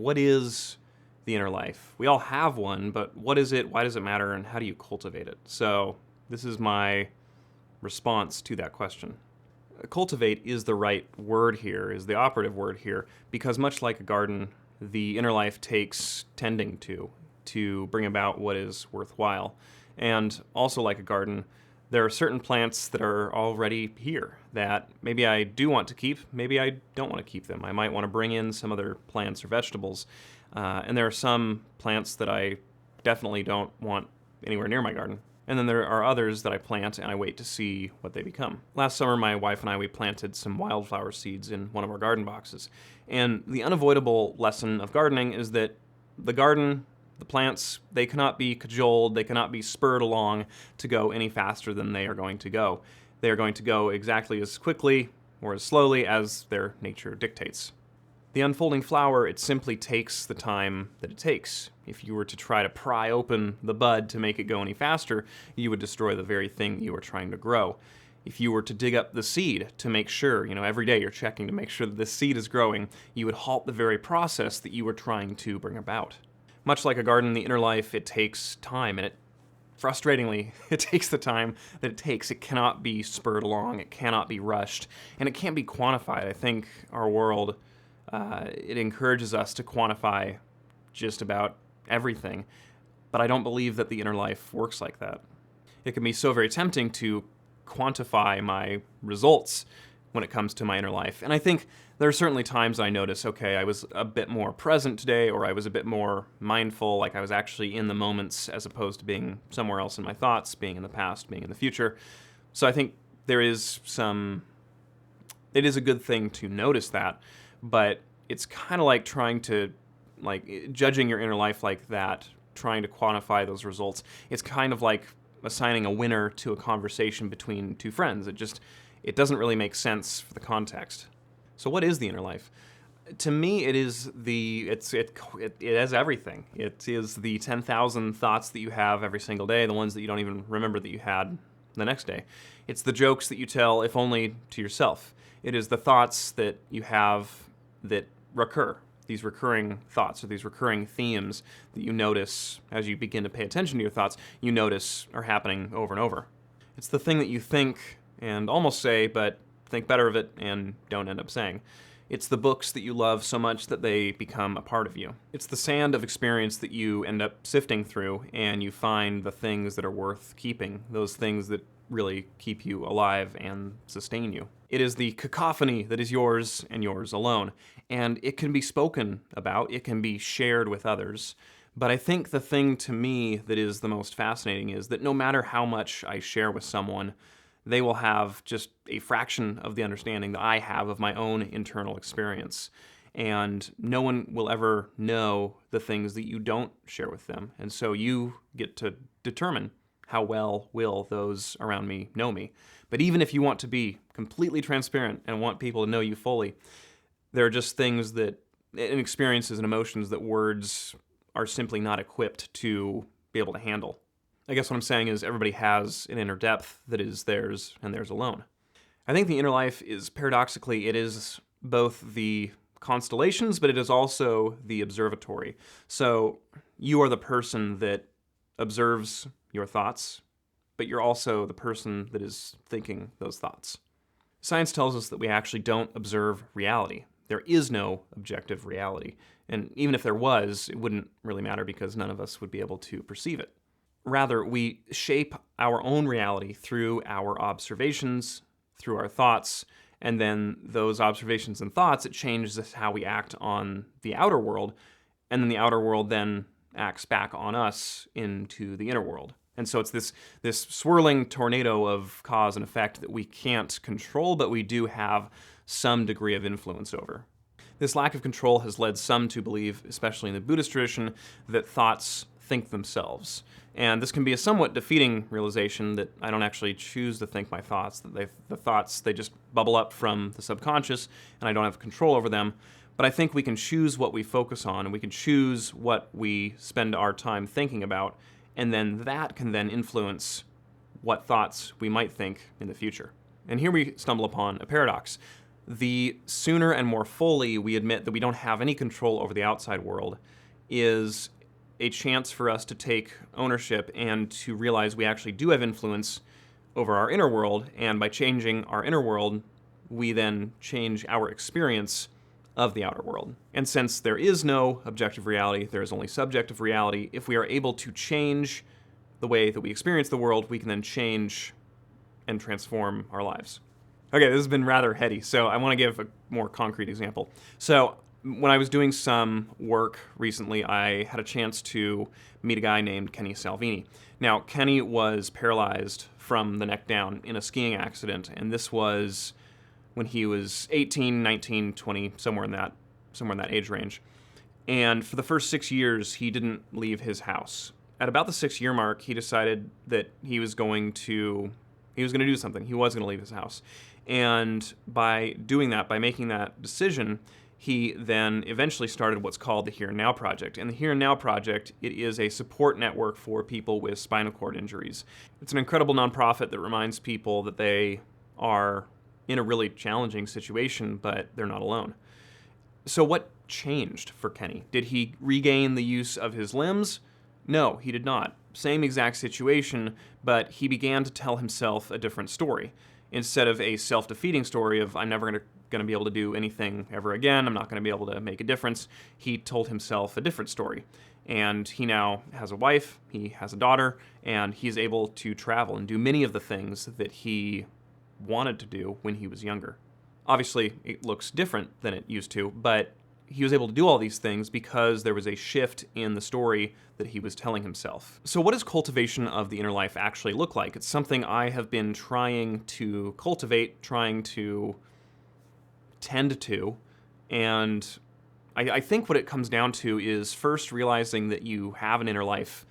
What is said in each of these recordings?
What is the inner life? We all have one, but what is it? Why does it matter? And how do you cultivate it? So this is my response to that question. Cultivate is the right word here, is the operative word here, because much like a garden, the inner life takes tending to bring about what is worthwhile. And also like a garden, there are certain plants that are already here that maybe I do want to keep, maybe I don't want to keep them. I might want to bring in some other plants or vegetables. And there are some plants that I definitely don't want anywhere near my garden. And then there are others that I plant and I wait to see what they become. Last summer, my wife and I, we planted some wildflower seeds in one of our garden boxes. And the unavoidable lesson of gardening is that the garden, the plants, they cannot be cajoled, they cannot be spurred along to go any faster than they are going to go. They are going to go exactly as quickly or as slowly as their nature dictates. The unfolding flower, it simply takes the time that it takes. If you were to try to pry open the bud to make it go any faster, you would destroy the very thing you were trying to grow. If you were to dig up the seed to make sure, every day you're checking to make sure that this seed is growing, you would halt the very process that you were trying to bring about. Much like a garden, the inner life, it takes time, and frustratingly, it takes the time that it takes. It cannot be spurred along, it cannot be rushed, and it can't be quantified. I think our world, it encourages us to quantify just about everything, but I don't believe that the inner life works like that. It can be so very tempting to quantify my results when it comes to my inner life, and I think there are certainly times I notice, okay, I was a bit more present today, or I was a bit more mindful, like I was actually in the moments as opposed to being somewhere else in my thoughts, being in the past, being in the future. So I think it is a good thing to notice that, but it's kind of like trying to, judging your inner life like that, trying to quantify those results. It's kind of like assigning a winner to a conversation between two friends. It doesn't really make sense for the context. So what is the inner life? To me, it is it has everything. It is the 10,000 thoughts that you have every single day, the ones that you don't even remember that you had the next day. It's the jokes that you tell, if only to yourself. It is the thoughts that you have that recur, these recurring thoughts or these recurring themes that you notice as you begin to pay attention to your thoughts, you notice are happening over and over. It's the thing that you think and almost say, but think better of it and don't end up saying. It's the books that you love so much that they become a part of you. It's the sand of experience that you end up sifting through and you find the things that are worth keeping, those things that really keep you alive and sustain you. It is the cacophony that is yours and yours alone, and it can be spoken about, it can be shared with others, but I think the thing to me that is the most fascinating is that no matter how much I share with someone, they will have just a fraction of the understanding that I have of my own internal experience. And no one will ever know the things that you don't share with them. And so you get to determine how well will those around me know me. But even if you want to be completely transparent and want people to know you fully, there are just things that, and experiences and emotions that words are simply not equipped to be able to handle. I guess what I'm saying is everybody has an inner depth that is theirs and theirs alone. I think the inner life is, paradoxically, it is both the constellations, but it is also the observatory. So you are the person that observes your thoughts, but you're also the person that is thinking those thoughts. Science tells us that we actually don't observe reality. There is no objective reality. And even if there was, it wouldn't really matter because none of us would be able to perceive it. Rather, we shape our own reality through our observations, through our thoughts, and then those observations and thoughts, it changes how we act on the outer world, and then the outer world then acts back on us into the inner world. And so it's this swirling tornado of cause and effect that we can't control, but we do have some degree of influence over. This lack of control has led some to believe, especially in the Buddhist tradition, that thoughts think themselves. And this can be a somewhat defeating realization that I don't actually choose to think my thoughts, that the thoughts, they just bubble up from the subconscious and I don't have control over them. But I think we can choose what we focus on and we can choose what we spend our time thinking about, and then that can then influence what thoughts we might think in the future. And here we stumble upon a paradox. the sooner and more fully we admit that we don't have any control over the outside world is a chance for us to take ownership and to realize we actually do have influence over our inner world, and by changing our inner world, we then change our experience of the outer world. And since there is no objective reality, there is only subjective reality, if we are able to change the way that we experience the world, we can then change and transform our lives. Okay, this has been rather heady, so I want to give a more concrete example. So when I was doing some work recently, I had a chance to meet a guy named Kenny Salvini. Now, Kenny was paralyzed from the neck down in a skiing accident, and this was when he was 18, 19, 20, somewhere in that age range. And for the first 6 years, he didn't leave his house. At about the 6-year mark, he decided that he was going to do something. He was going to leave his house. And by doing that, by making that decision, he then eventually started what's called the Here and Now Project. And the Here and Now Project, it is a support network for people with spinal cord injuries. It's an incredible nonprofit that reminds people that they are in a really challenging situation, but they're not alone. So what changed for Kenny? Did he regain the use of his limbs? No, he did not. Same exact situation, but he began to tell himself a different story. Instead of a self-defeating story of, I'm never going to be able to do anything ever again, I'm not going to be able to make a difference, he told himself a different story. And he now has a wife, he has a daughter, and he's able to travel and do many of the things that he wanted to do when he was younger. Obviously, it looks different than it used to, but he was able to do all these things because there was a shift in the story that he was telling himself. So what does cultivation of the inner life actually look like? It's something I have been trying to cultivate, trying to tend to, and I think what it comes down to is first realizing that you have an inner life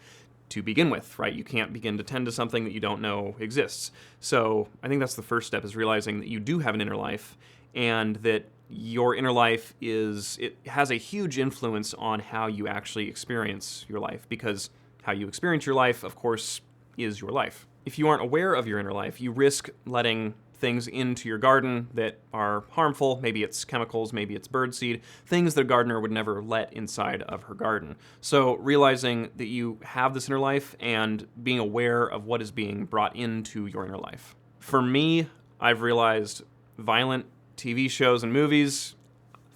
to begin with, right? You can't begin to tend to something that you don't know exists. So I think that's the first step, is realizing that you do have an inner life, and that your inner life it has a huge influence on how you actually experience your life, because how you experience your life, of course, is your life. If you aren't aware of your inner life, you risk letting things into your garden that are harmful. Maybe it's chemicals, maybe it's birdseed, things that a gardener would never let inside of her garden. So realizing that you have this inner life and being aware of what is being brought into your inner life. For me, I've realized violent TV shows and movies,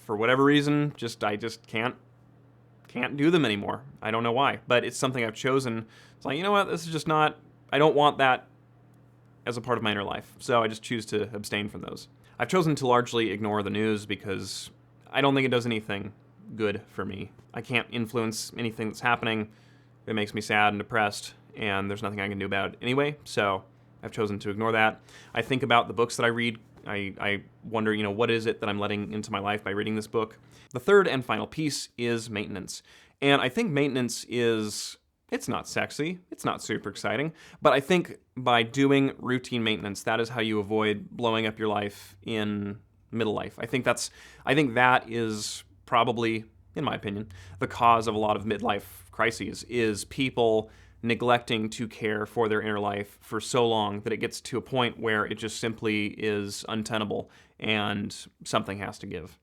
for whatever reason, I just can't do them anymore. I don't know why, but it's something I've chosen. It's like, you know what, this is just not, I don't want that as a part of my inner life, so I just choose to abstain from those. I've chosen to largely ignore the news because I don't think it does anything good for me. I can't influence anything that's happening. It makes me sad and depressed, and there's nothing I can do about it anyway, so I've chosen to ignore that. I think about the books that I read. I wonder, what is it that I'm letting into my life by reading this book? The third and final piece is maintenance. And I think maintenance it's not sexy, it's not super exciting, but I think by doing routine maintenance, that is how you avoid blowing up your life in middle life. I think that is probably, in my opinion, the cause of a lot of midlife crises, is people neglecting to care for their inner life for so long that it gets to a point where it just simply is untenable and something has to give.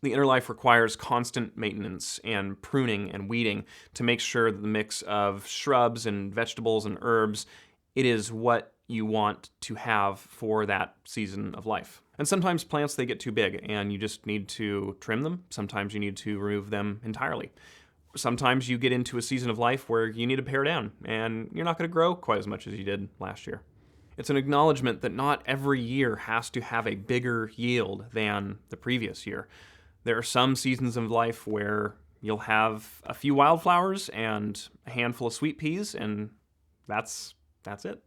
The inner life requires constant maintenance and pruning and weeding to make sure that the mix of shrubs and vegetables and herbs, it is what you want to have for that season of life. And sometimes plants, they get too big and you just need to trim them. Sometimes you need to remove them entirely. Sometimes you get into a season of life where you need to pare down and you're not going to grow quite as much as you did last year. It's an acknowledgement that not every year has to have a bigger yield than the previous year. There are some seasons of life where you'll have a few wildflowers and a handful of sweet peas, and that's it.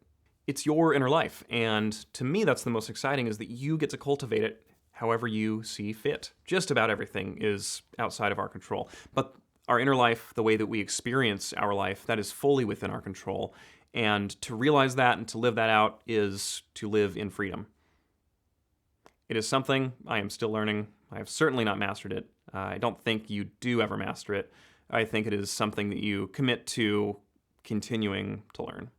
It's your inner life, and to me that's the most exciting, is that you get to cultivate it however you see fit. Just about everything is outside of our control, but our inner life, the way that we experience our life, that is fully within our control, and to realize that and to live that out is to live in freedom. It is something I am still learning. I have certainly not mastered it. I don't think you do ever master it. I think it is something that you commit to continuing to learn.